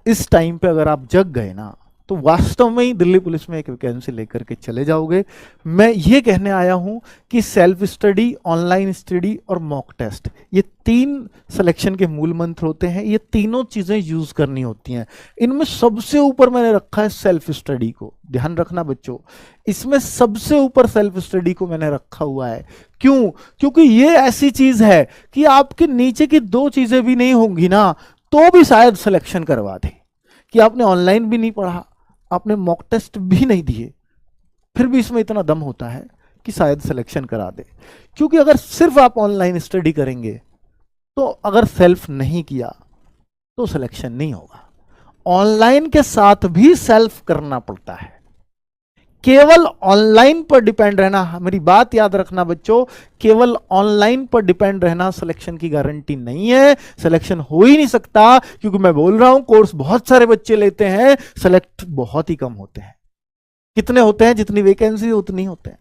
इस टाइम पे अगर आप जग गए ना, तो वास्तव में ही दिल्ली पुलिस में एक वैकेंसी लेकर के चले जाओगे। मैं ये कहने आया हूं कि सेल्फ स्टडी, ऑनलाइन स्टडी और मॉक टेस्ट, ये तीन सिलेक्शन के मूल मंत्र होते हैं। ये तीनों चीजें यूज करनी होती हैं। इनमें सबसे ऊपर मैंने रखा है सेल्फ स्टडी को। ध्यान रखना बच्चों, इसमें सबसे ऊपर सेल्फ स्टडी को मैंने रखा हुआ है। क्यों? क्योंकि ये ऐसी चीज है कि आपके नीचे की दो चीजें भी नहीं होंगी ना, तो भी शायद सिलेक्शन करवा दे। कि आपने ऑनलाइन भी नहीं पढ़ा, आपने मॉक टेस्ट भी नहीं दिए, फिर भी इसमें इतना दम होता है कि शायद सिलेक्शन करा दे। क्योंकि अगर सिर्फ आप ऑनलाइन स्टडी करेंगे, तो अगर सेल्फ नहीं किया तो सिलेक्शन नहीं होगा। ऑनलाइन के साथ भी सेल्फ करना पड़ता है। केवल ऑनलाइन पर डिपेंड रहना, मेरी बात याद रखना बच्चों, केवल ऑनलाइन पर डिपेंड रहना सिलेक्शन की गारंटी नहीं है। सिलेक्शन हो ही नहीं सकता, क्योंकि मैं बोल रहा हूं कोर्स बहुत सारे बच्चे लेते हैं, सिलेक्ट बहुत ही कम होते हैं। कितने होते हैं? जितनी वैकेंसी उतनी होते हैं।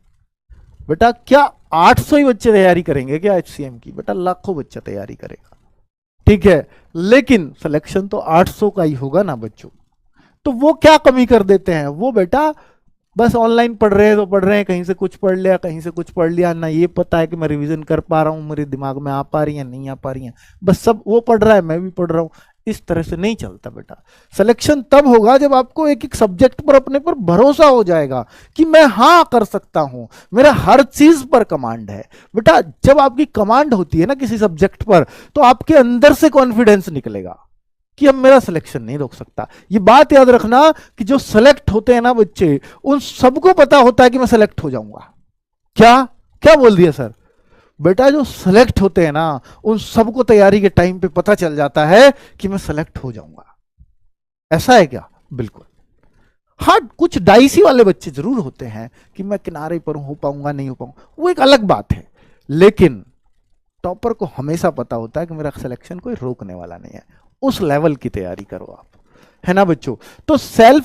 बेटा क्या 800 ही बच्चे तैयारी करेंगे क्या HCM की? बेटा लाखों बच्चा तैयारी करेगा, ठीक है, लेकिन सिलेक्शन तो 800 का ही होगा ना बच्चों। तो वो क्या कमी कर देते हैं? वो बेटा बस ऑनलाइन पढ़ रहे हैं तो पढ़ रहे हैं, कहीं से कुछ पढ़ लिया, कहीं से कुछ पढ़ लिया, ना ये पता है कि मैं रिवीजन कर पा रहा हूं, मेरे दिमाग में आ पा रही है नहीं आ पा रही है, बस सब वो पढ़ रहा है मैं भी पढ़ रहा हूं। इस तरह से नहीं चलता बेटा। सिलेक्शन तब होगा जब आपको एक एक सब्जेक्ट पर अपने पर भरोसा हो जाएगा कि मैं हाँ कर सकता हूं, मेरा हर चीज पर कमांड है। बेटा जब आपकी कमांड होती है ना किसी सब्जेक्ट पर, तो आपके अंदर से कॉन्फिडेंस निकलेगा कि अब मेरा सिलेक्शन नहीं रोक सकता। ये बात याद रखना कि जो सेलेक्ट होते हैं ना बच्चे, उन सबको पता होता है कि मैं सेलेक्ट हो जाऊंगा। क्या क्या बोल दिया सर? बेटा जो सेलेक्ट होते हैं ना, उन सबको तैयारी के टाइम पे पता चल जाता है कि मैं सेलेक्ट हो जाऊंगा। ऐसा है क्या? बिल्कुल। हाँ, कुछ डाइसी वाले बच्चे जरूर होते हैं कि मैं किनारे पर हो पाऊंगा नहीं हो पाऊंगा, वो एक अलग बात है। लेकिन टॉपर को हमेशा पता होता है कि मेरा सिलेक्शन कोई रोकने वाला नहीं है। उस लेवल की तैयारी करो आप, है ना बच्चों। तो सेल्फ